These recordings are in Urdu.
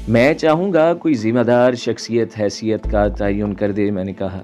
میں چاہوں گا کوئی ذمہ دار شخصیت حیثیت کا تعین کر دے، میں نے کہا۔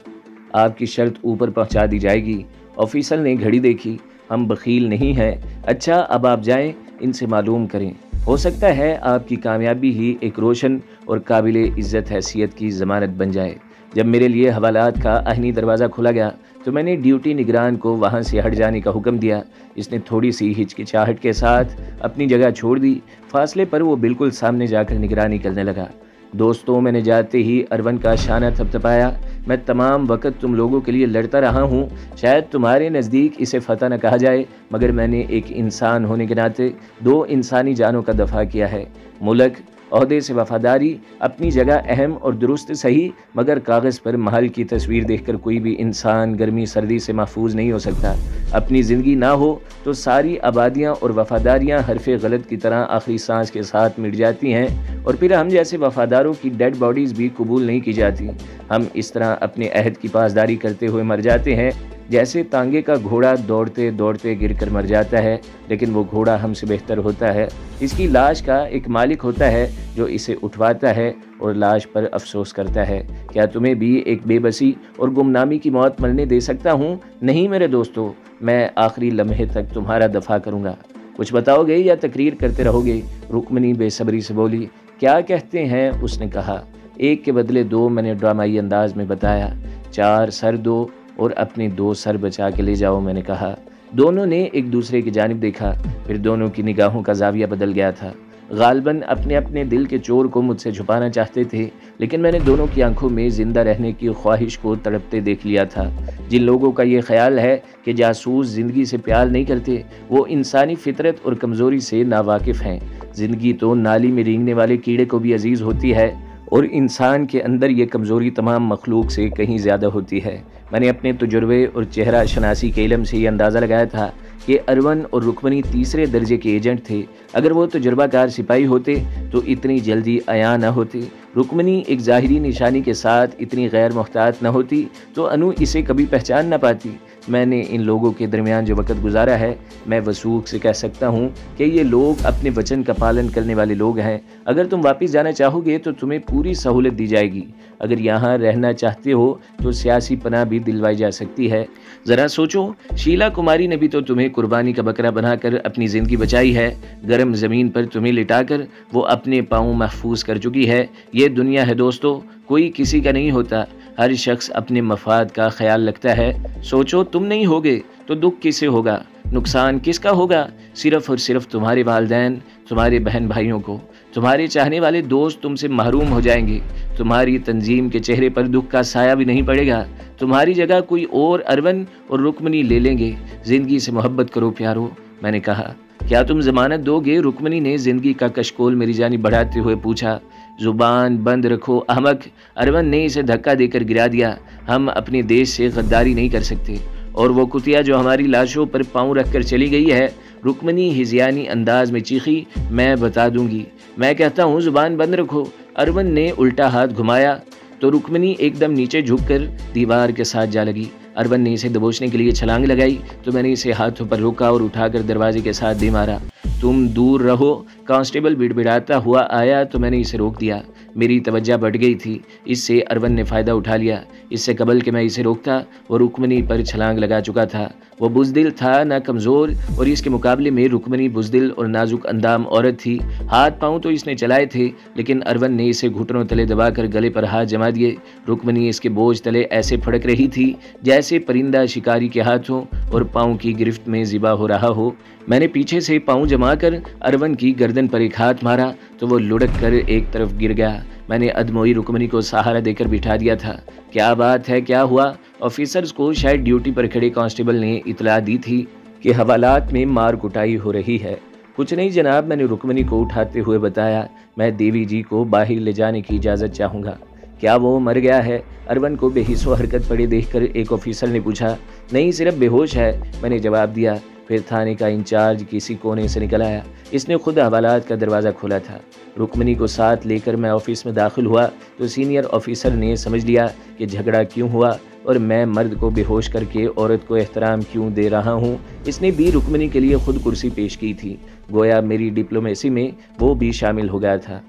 آپ کی شرط اوپر پہنچا دی جائے گی۔ آفیسر نے گھڑی دیکھی۔ ہم بخیل نہیں ہیں۔ اچھا اب آپ جائیں، ان سے معلوم کریں، ہو سکتا ہے آپ کی کامیابی ہی ایک روشن اور قابل عزت حیثیت کی ضمانت بن جائے۔ جب میرے لیے حوالات کا آہنی دروازہ کھولا گیا تو میں نے ڈیوٹی نگران کو وہاں سے ہٹ جانے کا حکم دیا۔ اس نے تھوڑی سی ہچکچاہٹ کے ساتھ اپنی جگہ چھوڑ دی۔ فاصلے پر وہ بالکل سامنے جا کر نگرانی کرنے لگا۔ دوستوں، میں نے جاتے ہی ارون کا شانہ تھپتھپایا۔ میں تمام وقت تم لوگوں کے لیے لڑتا رہا ہوں۔ شاید تمہارے نزدیک اسے فتح نہ کہا جائے، مگر میں نے ایک انسان ہونے کے ناطے 2 انسانی جانوں کا دفاع کیا ہے۔ ملک، عہدے سے وفاداری اپنی جگہ اہم اور درست صحیح، مگر کاغذ پر محل کی تصویر دیکھ کر کوئی بھی انسان گرمی سردی سے محفوظ نہیں ہو سکتا۔ اپنی زندگی نہ ہو تو ساری آبادیاں اور وفاداریاں حرف غلط کی طرح آخری سانس کے ساتھ مٹ جاتی ہیں، اور پھر ہم جیسے وفاداروں کی ڈیڈ باڈیز بھی قبول نہیں کی جاتی۔ ہم اس طرح اپنے عہد کی پاسداری کرتے ہوئے مر جاتے ہیں، جیسے تانگے کا گھوڑا دوڑتے دوڑتے گر کر مر جاتا ہے، لیکن وہ گھوڑا ہم سے بہتر ہوتا ہے۔ اس کی لاش کا ایک مالک ہوتا ہے جو اسے اٹھواتا ہے اور لاش پر افسوس کرتا ہے۔ کیا تمہیں بھی ایک بے بسی اور گمنامی کی موت مرنے دے سکتا ہوں؟ نہیں میرے دوستو، میں آخری لمحے تک تمہارا دفاع کروں گا۔ کچھ بتاؤ گے یا تقریر کرتے رہو گے؟ رکمنی بے صبری سے بولی۔ کیا کہتے ہیں؟ اس نے کہا۔ 1 کے بدلے 2، میں نے ڈرامائی انداز میں بتایا۔ 4 سر دو اور اپنے 2 سر بچا کے لے جاؤ، میں نے کہا۔ دونوں نے ایک دوسرے کی جانب دیکھا، پھر دونوں کی نگاہوں کا زاویہ بدل گیا تھا۔ غالباً اپنے اپنے دل کے چور کو مجھ سے چھپانا چاہتے تھے، لیکن میں نے دونوں کی آنکھوں میں زندہ رہنے کی خواہش کو تڑپتے دیکھ لیا تھا۔ جن لوگوں کا یہ خیال ہے کہ جاسوس زندگی سے پیار نہیں کرتے، وہ انسانی فطرت اور کمزوری سے ناواقف ہیں۔ زندگی تو نالی میں رینگنے والے کیڑے کو بھی عزیز ہوتی ہے، اور انسان کے اندر یہ کمزوری تمام مخلوق سے کہیں زیادہ ہوتی ہے۔ میں نے اپنے تجربے اور چہرہ شناسی کے علم سے یہ اندازہ لگایا تھا کہ ارون اور رکمنی تیسرے درجے کے ایجنٹ تھے۔ اگر وہ تجربہ کار سپاہی ہوتے تو اتنی جلدی عیاں نہ ہوتے۔ رکمنی ایک ظاہری نشانی کے ساتھ اتنی غیر محتاط نہ ہوتی تو انو اسے کبھی پہچان نہ پاتی۔ میں نے ان لوگوں کے درمیان جو وقت گزارا ہے، میں وثوق سے کہہ سکتا ہوں کہ یہ لوگ اپنے وچن کا پالن کرنے والے لوگ ہیں۔ اگر تم واپس جانا چاہو گے تو تمہیں پوری سہولت دی جائے گی۔ اگر یہاں رہنا چاہتے ہو تو سیاسی پناہ بھی دلوائی جا سکتی ہے۔ ذرا سوچو، شیلا کماری نے بھی تو تمہیں قربانی کا بکرا بنا کر اپنی زندگی بچائی ہے۔ گرم زمین پر تمہیں لٹا کر وہ اپنے پاؤں محفوظ کر چکی ہے۔ یہ دنیا ہے دوستو، کوئی کسی کا نہیں ہوتا۔ ہر شخص اپنے مفاد کا خیال رکھتا ہے۔ سوچو، تم نہیں ہوگے تو دکھ کس سے ہوگا؟ نقصان کس کا ہوگا؟ صرف اور صرف تمہارے والدین، تمہارے بہن بھائیوں کو۔ تمہارے چاہنے والے دوست تم سے محروم ہو جائیں گے۔ تمہاری تنظیم کے چہرے پر دکھ کا سایہ بھی نہیں پڑے گا۔ تمہاری جگہ کوئی اور ارون اور رکمنی لے لیں گے۔ زندگی سے محبت کرو پیارو، میں نے کہا۔ کیا تم ضمانت دو گے؟ رکمنی نے زندگی کا کشکول میری جانب بڑھاتے ہوئے پوچھا۔ زبان بند رکھو احمق، ارون نے اسے دھکا دے کر گرا دیا۔ ہم اپنے دیش سے غداری نہیں کر سکتے۔ اور وہ کتیا جو ہماری لاشوں پر پاؤں رکھ کر چلی گئی ہے، رکمنی ہذیانی انداز میں چیخی، میں بتا دوں گی۔ میں کہتا ہوں زبان بند رکھو۔ ارون نے الٹا ہاتھ گھمایا تو رکمنی ایک دم نیچے جھک کر دیوار کے ساتھ جا لگی۔ ارون نے اسے دبوچنے کے لیے چھلانگ لگائی تو میں نے اسے ہاتھوں پر روکا اور اٹھا کر دروازے کے ساتھ دے مارا۔ تم دور رہو۔ کانسٹیبل بڑبڑاتا ہوا آیا تو میں نے اسے روک دیا۔ میری توجہ بٹ گئی تھی۔ اس سے ارون نے فائدہ اٹھا لیا۔ اس سے قبل کہ میں اسے روکتا، وہ رکمنی پر چھلانگ لگا چکا تھا۔ وہ بزدل تھا نہ کمزور، اور اس کے مقابلے میں رکمنی بزدل اور نازک اندام عورت تھی۔ ہاتھ پاؤں تو اس نے چلائے تھے، لیکن ارون نے اسے گھٹنوں تلے دبا کر گلے پر ہاتھ جما دیے۔ رکمنی اس کے بوجھ تلے ایسے پھڑک رہی تھی جیسے پرندہ شکاری کے ہاتھوں اور پاؤں کی گرفت میں ذبح ہو رہا ہو۔ میں نے پیچھے سے پاؤں جما کر ارون کی گردن پر ایک ہاتھ مارا تو وہ لڑک کر ایک طرف گر گیا۔ میں نے ادموئی رکمنی کو سہارا دے کر بٹھا دیا تھا۔ کیا بات ہے، کیا ہوا؟ آفیسرز کو شاید ڈیوٹی پر کھڑے کانسٹیبل نے اطلاع دی تھی کہ حوالات میں مار کٹائی ہو رہی ہے۔ کچھ نہیں جناب، میں نے رکمنی کو اٹھاتے ہوئے بتایا۔ میں دیوی جی کو باہر لے جانے کی اجازت چاہوں گا۔ کیا وہ مر گیا ہے؟ ارون کو بے حس و حرکت پڑے دیکھ کر ایک آفیسر نے پوچھا۔ نہیں، صرف بے ہوش ہے، میں نے جواب دیا۔ پھر تھانے کا انچارج کسی کونے سے نکل آیا۔ اس نے خود حوالات کا دروازہ کھولا تھا۔ رکمنی کو ساتھ لے کر میں آفس میں داخل ہوا تو سینئر آفیسر نے سمجھ لیا کہ جھگڑا کیوں ہوا اور میں مرد کو بے ہوش کر کے عورت کو احترام کیوں دے رہا ہوں۔ اس نے بھی رکمنی کے لیے خود کرسی پیش کی تھی، گویا میری ڈپلومیسی میں وہ بھی شامل ہو گیا تھا۔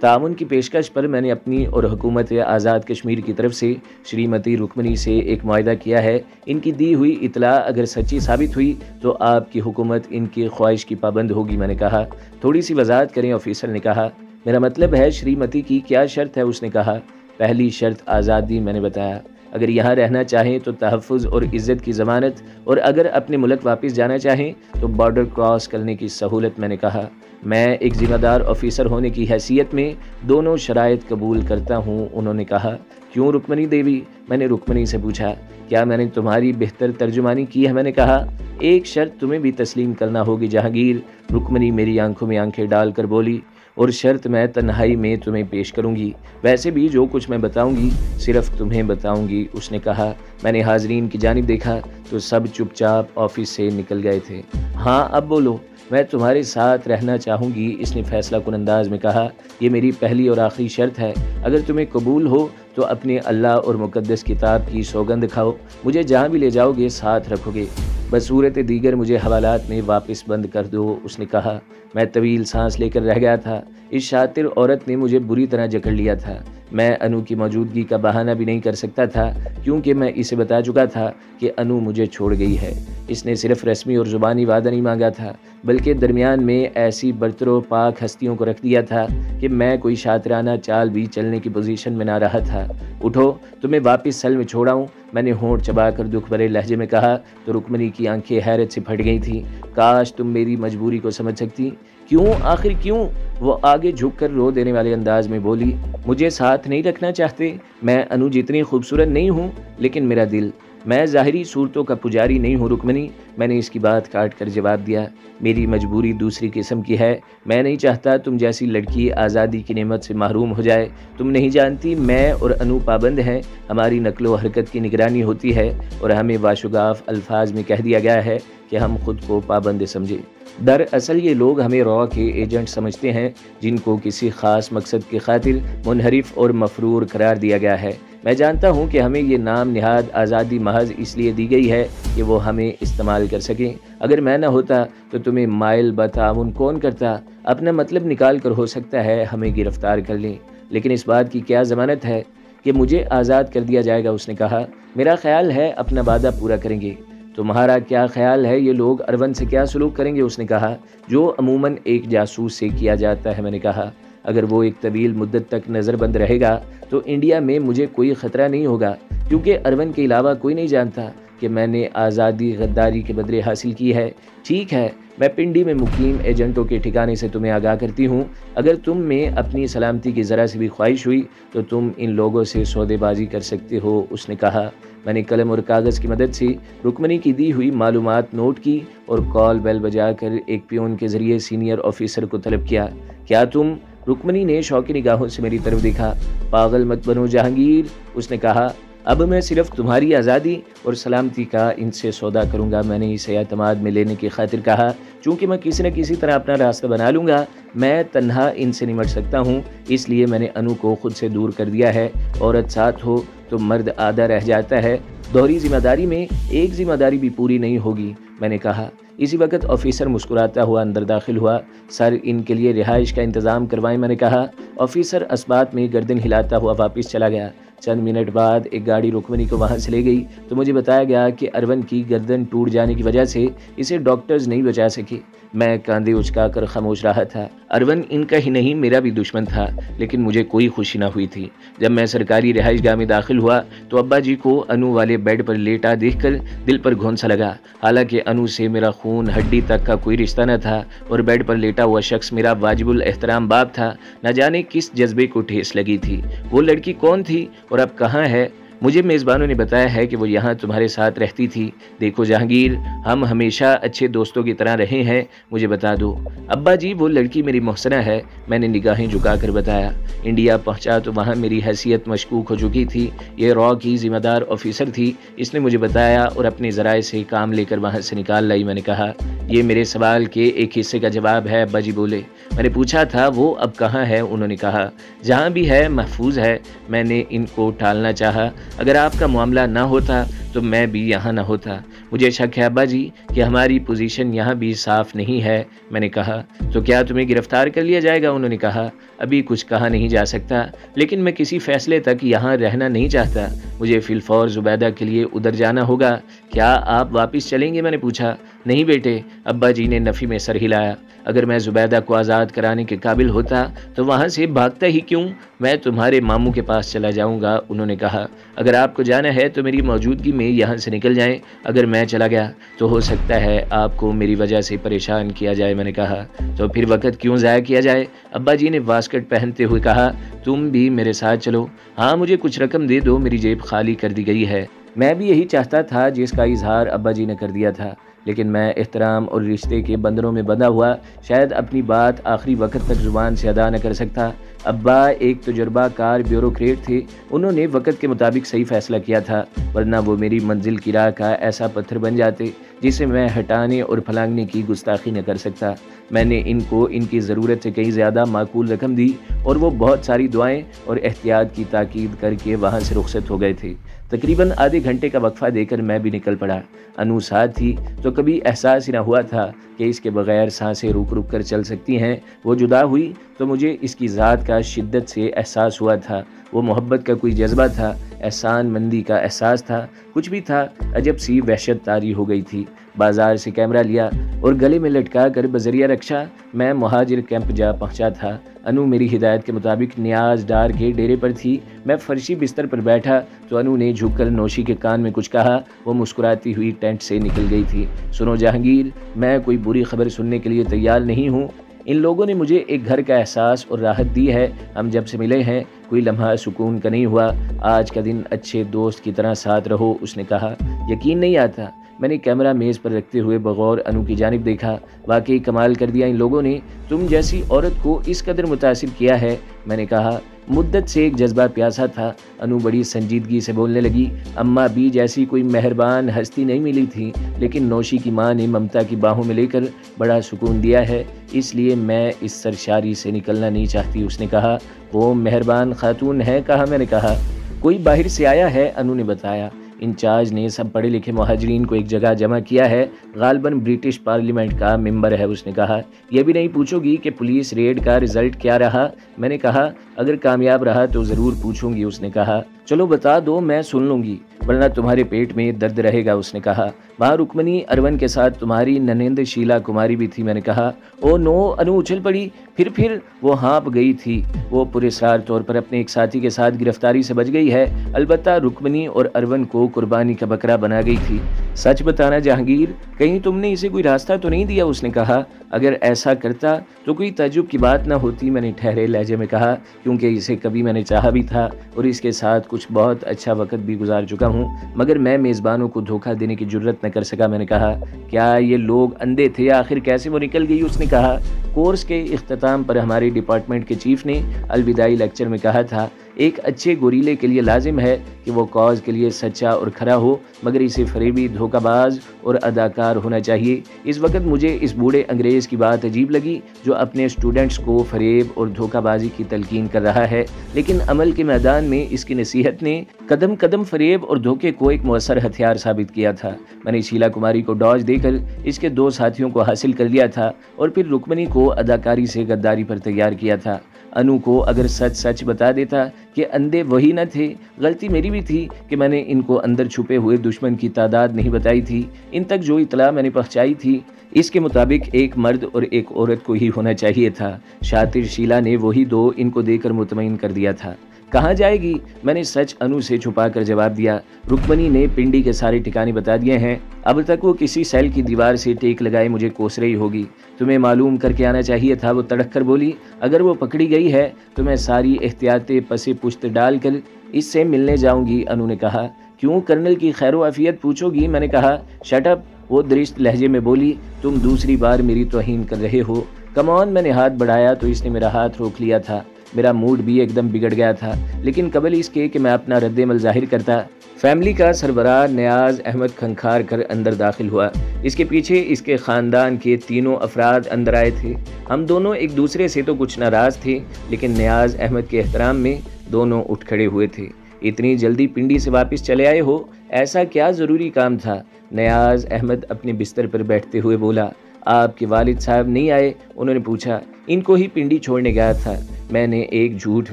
تعاون کی پیشکش پر میں نے اپنی اور حکومت آزاد کشمیر کی طرف سے شریمتی رکمنی سے ایک معاہدہ کیا ہے۔ ان کی دی ہوئی اطلاع اگر سچی ثابت ہوئی تو آپ کی حکومت ان کی خواہش کی پابند ہوگی۔ میں نے کہا تھوڑی سی وضاحت کریں۔ آفیسر نے کہا میرا مطلب ہے شریمتی کی کیا شرط ہے؟ اس نے کہا پہلی شرط آزادی۔ میں نے بتایا اگر یہاں رہنا چاہیں تو تحفظ اور عزت کی ضمانت، اور اگر اپنے ملک واپس جانا چاہیں تو بارڈر کراس کرنے کی سہولت۔ میں نے کہا میں ایک ذمہ دار آفیسر ہونے کی حیثیت میں دونوں شرائط قبول کرتا ہوں۔ انہوں نے کہا کیوں رکمنی دیوی؟ میں نے رکمنی سے پوچھا کیا میں نے تمہاری بہتر ترجمانی کی ہے؟ میں نے کہا ایک شرط تمہیں بھی تسلیم کرنا ہوگی جہانگیر۔ رکمنی میری آنکھوں میں آنکھیں ڈال کر بولی اور شرط میں تنہائی میں تمہیں پیش کروں گی، ویسے بھی جو کچھ میں بتاؤں گی صرف تمہیں بتاؤں گی۔ اس نے کہا میں نے حاضرین کی جانب دیکھا تو سب چپ چاپ آفس سے نکل گئے تھے۔ ہاں اب بولو، میں تمہارے ساتھ رہنا چاہوں گی، اس نے فیصلہ کن انداز میں کہا۔ یہ میری پہلی اور آخری شرط ہے، اگر تمہیں قبول ہو تو اپنے اللہ اور مقدس کتاب کی سوگند کھاؤ، مجھے جہاں بھی لے جاؤ گے ساتھ رکھو گے، بصورت دیگر مجھے حوالات میں واپس بند کر دو۔ اس نے کہا میں طویل سانس لے کر رہ گیا تھا۔ اس شاطر عورت نے مجھے بری طرح جکڑ لیا تھا۔ میں انو کی موجودگی کا بہانہ بھی نہیں کر سکتا تھا کیونکہ میں اسے بتا چکا تھا کہ انو مجھے چھوڑ گئی ہے۔ اس نے صرف رسمی اور زبانی وعدہ نہیں مانگا تھا بلکہ درمیان میں ایسی برتر و پاک ہستیوں کو رکھ دیا تھا کہ میں کوئی شاطرانہ چال بھی چلنے کی پوزیشن میں نہ رہا تھا۔ اٹھو تمہیں واپس سیل میں چھوڑاؤں، میں نے ہونٹ چبا کر دکھ بھرے لہجے میں کہا تو رکمنی کی آنکھیں حیرت سے پھٹ گئی تھیں۔ کاش تم میری مجبوری کو سمجھ سکتی۔ کیوں؟ آخر کیوں؟ وہ آگے جھک کر رو دینے والے انداز میں بولی مجھے ساتھ نہیں رکھنا چاہتے؟ میں انو جتنی خوبصورت نہیں ہوں لیکن میرا دل، میں ظاہری صورتوں کا پجاری نہیں ہوں رکمنی۔ میں نے اس کی بات کاٹ کر جواب دیا میری مجبوری دوسری قسم کی ہے، میں نہیں چاہتا تم جیسی لڑکی آزادی کی نعمت سے محروم ہو جائے۔ تم نہیں جانتی میں اور انو پابند ہیں، ہماری نقل و حرکت کی نگرانی ہوتی ہے اور ہمیں واشگاف الفاظ میں کہہ دیا گیا ہے کہ ہم خود کو پابند سمجھے۔ دراصل یہ لوگ ہمیں را کے ایجنٹ سمجھتے ہیں جن کو کسی خاص مقصد کی خاطر منحرف اور مفرور قرار دیا گیا ہے۔ میں جانتا ہوں کہ ہمیں یہ نام نہاد آزادی محض اس لیے دی گئی ہے کہ وہ ہمیں استعمال کر سکیں۔ اگر میں نہ ہوتا تو تمہیں مائل بتعاون کون کرتا؟ اپنا مطلب نکال کر ہو سکتا ہے ہمیں گرفتار کر لیں، لیکن اس بات کی کیا ضمانت ہے کہ مجھے آزاد کر دیا جائے گا؟ اس نے کہا میرا خیال ہے اپنا وعدہ پورا کریں گے۔ تمہارا کیا خیال ہے یہ لوگ اروند سے کیا سلوک کریں گے؟ اس نے کہا جو عموماً ایک جاسوس سے کیا جاتا ہے۔ میں نے کہا اگر وہ ایک طویل مدت تک نظر بند رہے گا تو انڈیا میں مجھے کوئی خطرہ نہیں ہوگا، کیونکہ اروند کے علاوہ کوئی نہیں جانتا کہ میں نے آزادی غداری کے بدلے حاصل کی ہے۔ ٹھیک ہے، میں پنڈی میں مقیم ایجنٹوں کے ٹھکانے سے تمہیں آگاہ کرتی ہوں، اگر تم میں اپنی سلامتی کی ذرا سی بھی خواہش ہوئی تو تم ان لوگوں سے سودے بازی کر سکتے ہو۔ اس نے کہا میں نے قلم اور کاغذ کی مدد سے رکمنی کی دی ہوئی معلومات نوٹ کی اور کال بیل بجا کر ایک پیون کے ذریعے سینئر آفیسر کو طلب کیا۔ کیا تم؟ رکمنی نے شوقی نگاہوں سے میری طرف دیکھا۔ پاگل مت بنو جہانگیر، اس نے کہا اب میں صرف تمہاری آزادی اور سلامتی کا ان سے سودا کروں گا۔ میں نے اسے اعتماد میں لینے کی خاطر کہا چونکہ میں کسی نہ کسی طرح اپنا راستہ بنا لوں گا، میں تنہا ان سے نمٹ سکتا ہوں، اس لیے میں نے انو کو خود سے دور کر دیا ہے۔ عورت ساتھ ہو تو مرد آدھا رہ جاتا ہے، دوہری ذمہ داری میں ایک ذمہ داری بھی پوری نہیں ہوگی، میں نے کہا۔ اسی وقت آفیسر مسکراتا ہوا اندر داخل ہوا۔ سر ان کے لیے رہائش کا انتظام کروائیں، میں نے کہا۔ آفیسر اسبات میں گردن ہلاتا ہوا واپس چلا گیا۔ چند منٹ بعد ایک گاڑی رکمنی کو وہاں سے لے گئی تو مجھے بتایا گیا کہ اروند کی گردن ٹوٹ جانے کی وجہ سے اسے ڈاکٹرز نہیں بچا سکے۔ میں کاندھے اچکا کر خاموش رہا تھا۔ اروند ان کا ہی نہیں میرا بھی دشمن تھا، لیکن مجھے کوئی خوشی نہ ہوئی تھی۔ جب میں سرکاری رہائش گاہ میں داخل ہوا تو ابا جی کو انو والے بیڈ پر لیٹا دیکھ کر دل پر گھونسا لگا۔ حالانکہ انو سے میرا خون ہڈی تک کا کوئی رشتہ نہ تھا اور بیڈ پر لیٹا ہوا شخص میرا واجب الاحترام باپ تھا، نہ جانے کس جذبے کو ٹھیس لگی تھی۔ وہ لڑکی کون تھی اور اب کہاں ہے؟ مجھے میزبانوں نے بتایا ہے کہ وہ یہاں تمہارے ساتھ رہتی تھی۔ دیکھو جہانگیر، ہم ہمیشہ اچھے دوستوں کی طرح رہے ہیں، مجھے بتا دو۔ ابا جی وہ لڑکی میری محسنہ ہے، میں نے نگاہیں جھکا کر بتایا۔ انڈیا پہنچا تو وہاں میری حیثیت مشکوک ہو چکی تھی۔ یہ را کی ذمہ دار آفیسر تھی، اس نے مجھے بتایا اور اپنے ذرائع سے کام لے کر وہاں سے نکال لائی۔ میں نے کہا یہ میرے سوال کے ایک حصے کا جواب ہے، ابا جی بولے۔ میں نے پوچھا تھا وہ اب کہاں ہے؟ انہوں نے کہا جہاں بھی ہے محفوظ ہے۔ میں نے ان کو ٹالنا چاہا، اگر آپ کا معاملہ نہ ہوتا تو میں بھی یہاں نہ ہوتا۔ مجھے شک ہے ابا جی کہ ہماری پوزیشن یہاں بھی صاف نہیں ہے۔ میں نے کہا تو کیا تمہیں گرفتار کر لیا جائے گا؟ انہوں نے کہا ابھی کچھ کہا نہیں جا سکتا، لیکن میں کسی فیصلے تک یہاں رہنا نہیں چاہتا۔ مجھے فی الفور زبیدہ کے لیے ادھر جانا ہوگا۔ کیا آپ واپس چلیں گے؟ میں نے پوچھا۔ نہیں بیٹے، ابا جی نے نفی میں سر ہلایا۔ اگر میں زبیدہ کو آزاد کرانے کے قابل ہوتا تو وہاں سے بھاگتا ہی کیوں؟ میں تمہارے ماموں کے پاس چلا جاؤں گا۔ انہوں نے کہا اگر آپ کو جانا ہے تو میری موجودگی میں یہاں سے نکل جائیں۔ اگر میں چلا گیا تو ہو سکتا ہے آپ کو میری وجہ سے پریشان کیا جائے۔ میں نے کہا تو پھر وقت کیوں ضائع کیا جائے؟ ابا جی نے واسکٹ پہنتے ہوئے کہا تم بھی میرے ساتھ چلو۔ ہاں مجھے کچھ رقم دے دو، میری جیب خالی کر دی گئی ہے۔ میں بھی یہی چاہتا تھا جس کا اظہار ابا جی نے کر دیا تھا، لیکن میں احترام اور رشتے کے بندروں میں بندھا ہوا شاید اپنی بات آخری وقت تک زبان سے ادا نہ کر سکتا۔ ابا ایک تجربہ کار بیوروکریٹ تھے، انہوں نے وقت کے مطابق صحیح فیصلہ کیا تھا، ورنہ وہ میری منزل کی راہ کا ایسا پتھر بن جاتے جسے میں ہٹانے اور پھلانگنے کی گستاخی نہ کر سکتا۔ میں نے ان کو ان کی ضرورت سے کہیں زیادہ معقول رقم دی اور وہ بہت ساری دعائیں اور احتیاط کی تاکید کر کے وہاں سے رخصت ہو گئے تھے۔ تقریباً آدھے گھنٹے کا وقفہ دے کر میں بھی نکل پڑا۔ انو ساتھ تھی تو کبھی احساس ہی نہ ہوا تھا کہ اس کے بغیر سانسیں رک رک کر چل سکتی ہیں۔ وہ جدا ہوئی تو مجھے اس کی ذات کا شدت سے احساس ہوا تھا۔ وہ محبت کا کوئی جذبہ تھا، احسان مندی کا احساس تھا، کچھ بھی تھا۔ عجب سی وحشت طاری ہو گئی تھی۔ بازار سے کیمرہ لیا اور گلے میں لٹکا کر بذریعہ رکشا میں مہاجر کیمپ جا پہنچا تھا۔ انو میری ہدایت کے مطابق نیاز ڈار کے ڈیرے پر تھی۔ میں فرشی بستر پر بیٹھا تو انو نے جھک کر نوشی کے کان میں کچھ کہا۔ وہ مسکراتی ہوئی ٹینٹ سے نکل گئی تھی۔ سنو جہانگیر، میں کوئی بری خبر سننے کے لیے تیار نہیں ہوں۔ ان لوگوں نے مجھے ایک گھر کا احساس اور راحت دی ہے۔ ہم جب سے ملے ہیں کوئی لمحہ سکون کا نہیں ہوا۔ آج کا دن اچھے دوست کی طرح ساتھ رہو، اس نے کہا۔ یقین نہیں آتا۔ میں نے کیمرہ میز پر رکھتے ہوئے بغور انو کی جانب دیکھا۔ واقعی کمال کر دیا ان لوگوں نے، تم جیسی عورت کو اس قدر متاثر کیا ہے۔ میں نے کہا مدت سے ایک جذبہ پیاسا تھا۔ انو بڑی سنجیدگی سے بولنے لگی۔ اماں بھی جیسی کوئی مہربان ہستی نہیں ملی تھی، لیکن نوشی کی ماں نے ممتا کی باہوں میں لے کر بڑا سکون دیا ہے، اس لیے میں اس سرشاری سے نکلنا نہیں چاہتی، اس نے کہا۔ وہ مہربان خاتون ہے؟ کہا۔ میں نے کہا کوئی باہر سے آیا ہے، انو نے بتایا۔ انچارج نے سب پڑھے لکھے مہاجرین کو ایک جگہ جمع کیا ہے، غالباً برٹش پارلیمنٹ کا ممبر ہے، اس نے کہا۔ یہ بھی نہیں پوچھو گی کہ پولیس ریڈ کا رزلٹ کیا رہا؟ میں نے کہا اگر کامیاب رہا تو ضرور پوچھوں گی، اس نے کہا۔ چلو بتا دو، میں سن لوں گی، ورنہ تمہارے پیٹ میں درد رہے گا، اس نے کہا۔ وہاں رکمنی ارون کے ساتھ تمہاری ننند شیلا کماری بھی تھی، میں نے کہا۔ او نو، انو اچھل پڑی۔ پھر وہ ہانپ گئی تھی۔ وہ پراسرار طور پر اپنے ایک ساتھی کے ساتھ گرفتاری سے بچ گئی ہے، البتہ رکمنی اور ارون کو قربانی کا بکرا بنا گئی تھی۔ سچ بتانا جہانگیر، کہیں تم نے اسے کوئی راستہ تو نہیں دیا، اس نے کہا۔ اگر ایسا کرتا تو کوئی تعجب کی بات نہ ہوتی، میں نے ٹھہرے لہجے میں کہا، کیونکہ اسے کبھی میں نے چاہا بھی تھا اور اس کے ساتھ کچھ بہت اچھا وقت بھی گزار چکا ہوں، مگر میں میزبانوں کو دھوکہ دینے کی جرت نہ کر سکا۔ میں نے کہا کیا یہ لوگ اندھے تھے؟ آخر کیسے وہ نکل گئی؟ اس نے کہا۔ کورس کے اختتام پر ہمارے ڈپارٹمنٹ کے چیف نے الوداعی لیکچر میں کہا تھا، ایک اچھے گوریلے کے لیے لازم ہے کہ وہ کاز کے لیے سچا اور کھرا ہو، مگر اسے فریبی، دھوکہ باز اور اداکار ہونا چاہیے۔ اس وقت مجھے اس بوڑھے انگریز کی بات عجیب لگی جو اپنے اسٹوڈنٹس کو فریب اور دھوکہ بازی کی تلقین کر رہا ہے، لیکن عمل کے میدان میں اس کی نصیحت نے قدم قدم فریب اور دھوکے کو ایک مؤثر ہتھیار ثابت کیا تھا۔ میں نے شیلا کماری کو ڈاج دے کر اس کے 2 ساتھیوں کو حاصل کر لیا تھا اور پھر رکمنی کو اداکاری سے غداری پر تیار کیا تھا۔ انو کو اگر سچ بتا دیتا کہ اندھے وہی نہ تھے، غلطی میری بھی تھی کہ میں نے ان کو اندر چھپے ہوئے دشمن کی تعداد نہیں بتائی تھی۔ ان تک جو اطلاع میں نے پہنچائی تھی اس کے مطابق ایک مرد اور ایک عورت کو ہی ہونا چاہیے تھا۔ شاطر شیلا نے وہی 2 ان کو دے کر مطمئن کر دیا تھا۔ کہاں جائے گی؟ میں نے سچ انو سے چھپا کر جواب دیا۔ رکمنی نے پنڈی کے سارے ٹھکانے بتا دیے ہیں، اب تک وہ کسی سیل کی دیوار سے ٹیک لگائے مجھے کوس رہی ہوگی۔ تمہیں معلوم کر کے آنا چاہیے تھا، وہ تڑک کر بولی۔ اگر وہ پکڑی گئی ہے تو میں ساری احتیاطیں پسے پشت ڈال کر اس سے ملنے جاؤں گی، انو نے کہا۔ کیوں کرنل کی خیر و عافیت پوچھو گی؟ میں نے کہا۔ شٹ اپ، وہ درست لہجے میں بولی۔ تم دوسری بار میری توہین کر رہے ہو۔ کم آن، میں نے ہاتھ بڑھایا تو اس نے میرا ہاتھ روک لیا تھا۔ میرا موڈ بھی ایک دم بگڑ گیا تھا، لیکن قبل اس کے کہ میں اپنا رد عمل ظاہر کرتا، فیملی کا سربراہ نیاز احمد کھنکھار کر اندر داخل ہوا۔ اس کے پیچھے اس کے خاندان کے 3 افراد اندر آئے تھے۔ ہم دونوں ایک دوسرے سے تو کچھ ناراض تھے، لیکن نیاز احمد کے احترام میں دونوں اٹھ کھڑے ہوئے تھے۔ اتنی جلدی پنڈی سے واپس چلے آئے ہو؟ ایسا کیا ضروری کام تھا؟ نیاز احمد اپنے بستر پر بیٹھتے ہوئے بولا۔ آپ کے والد صاحب نہیں آئے؟ انہوں نے پوچھا۔ ان کو ہی پنڈی چھوڑنے گیا تھا، میں نے ایک جھوٹ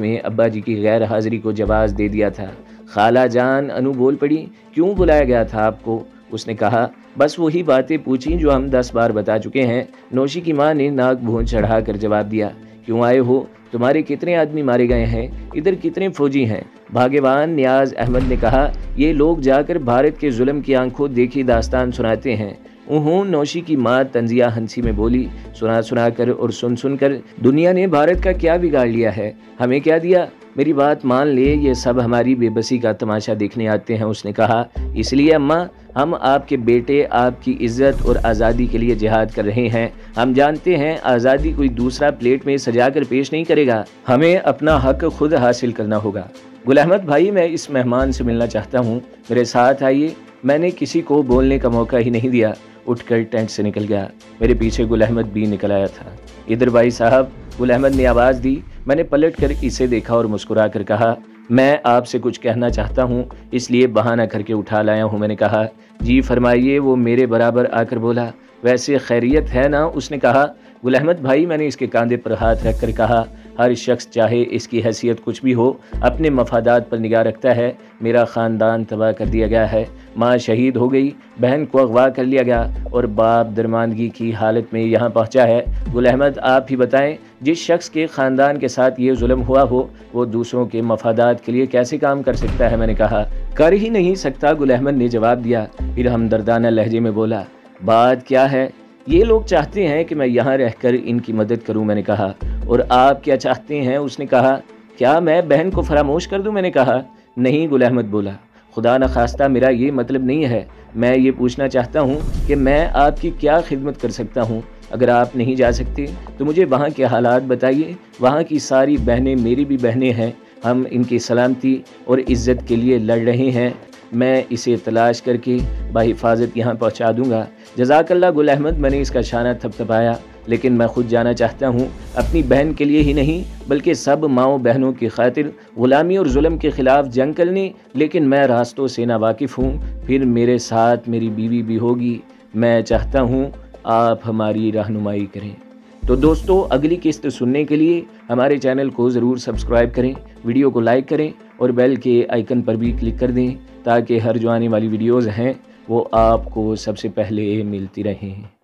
میں ابا جی کی غیر حاضری کو جواز دے دیا تھا۔ خالہ جان انو بول پڑی، کیوں بلایا گیا تھا آپ کو؟ اس نے کہا، بس وہی باتیں پوچھیں جو ہم 10 بار بتا چکے ہیں۔ نوشی کی ماں نے ناک بھون چڑھا کر جواب دیا، کیوں آئے ہو؟ تمہارے کتنے آدمی مارے گئے ہیں؟ ادھر کتنے فوجی ہیں؟ بھاگیوان نیاز احمد نے کہا، یہ لوگ جا کر بھارت کے ظلم کی آنکھوں دیکھی داستان سناتے ہیں۔ نوشی کی ماں تنزیہ ہنسی میں بولی، سنا کر اور سن کر دنیا نے بھارت کا کیا بگاڑ لیا ہے؟ ہمیں کیا دیا؟ میری بات مان لے، یہ سب ہماری بے بسی کا تماشا دیکھنے آتے ہیں۔ اس نے کہا، اس لیے اماں، ہم آپ کے بیٹے آپ کی عزت اور آزادی کے لیے جہاد کر رہے ہیں۔ ہم جانتے ہیں آزادی کوئی دوسرا پلیٹ میں سجا کر پیش نہیں کرے گا، ہمیں اپنا حق خود حاصل کرنا ہوگا۔ گل احمد بھائی، میں اس مہمان سے ملنا چاہتا ہوں، میرے ساتھ آئیے۔ میں نے کسی کو بولنے کا موقع ہی نہیں دیا، اٹھ کر ٹینٹ سے نکل گیا۔ میرے پیچھے گل احمد بھی نکل آیا تھا۔ ادھر بھائی صاحب، گل احمد نے آواز دی۔ میں نے پلٹ کر اسے دیکھا اور مسکرا کر کہا، میں آپ سے کچھ کہنا چاہتا ہوں، اس لیے بہانہ کر کے اٹھا لایا ہوں۔ میں نے کہا، جی فرمائیے۔ وہ میرے برابر آ کر بولا، ویسے خیریت ہے نا؟ اس نے کہا۔ گل احمد بھائی، میں نے اس کے کاندھے پر ہاتھ رکھ کر کہا، ہر شخص چاہے اس کی حیثیت کچھ بھی ہو، اپنے مفادات پر نگاہ رکھتا ہے۔ میرا خاندان تباہ کر دیا گیا ہے، ماں شہید ہو گئی، بہن کو اغوا کر لیا گیا اور باپ درماندگی کی حالت میں یہاں پہنچا ہے۔ گل احمد، آپ ہی بتائیں، جس شخص کے خاندان کے ساتھ یہ ظلم ہوا ہو، وہ دوسروں کے مفادات کے لیے کیسے کام کر سکتا ہے؟ میں نے کہا، کر ہی نہیں سکتا، گل احمد نے جواب دیا۔ پھر ہمدردانہ لہجے میں بولا، بات کیا ہے؟ یہ لوگ چاہتے ہیں کہ میں یہاں رہ کر ان کی مدد کروں۔ میں نے کہا، اور آپ کیا چاہتے ہیں؟ اس نے کہا، کیا میں بہن کو فراموش کر دوں؟ میں نے کہا، نہیں، گل احمد بولا، خدا نخواستہ میرا یہ مطلب نہیں ہے۔ میں یہ پوچھنا چاہتا ہوں کہ میں آپ کی کیا خدمت کر سکتا ہوں؟ اگر آپ نہیں جا سکتے تو مجھے وہاں کے حالات بتائیے۔ وہاں کی ساری بہنیں میری بھی بہنیں ہیں، ہم ان کی سلامتی اور عزت کے لیے لڑ رہے ہیں۔ میں اسے تلاش کر کے بحفاظت یہاں پہنچا دوں گا۔ جزاک اللہ گل احمد، میں نے اس کا شانہ تھپتھپایا، لیکن میں خود جانا چاہتا ہوں، اپنی بہن کے لیے ہی نہیں بلکہ سب ماؤں بہنوں کی خاطر، غلامی اور ظلم کے خلاف جنگ کرنے۔ لیکن میں راستوں سے ناواقف ہوں، پھر میرے ساتھ میری بیوی بھی ہوگی۔ میں چاہتا ہوں آپ ہماری رہنمائی کریں۔ تو دوستو، اگلی قسط سننے کے لیے ہمارے چینل کو ضرور سبسکرائب کریں، ویڈیو کو لائک کریں اور بیل کے آئیکن پر بھی کلک کر دیں تاکہ ہر جو آنے والی ویڈیوز ہیں وہ آپ کو سب سے پہلے ملتی رہیں۔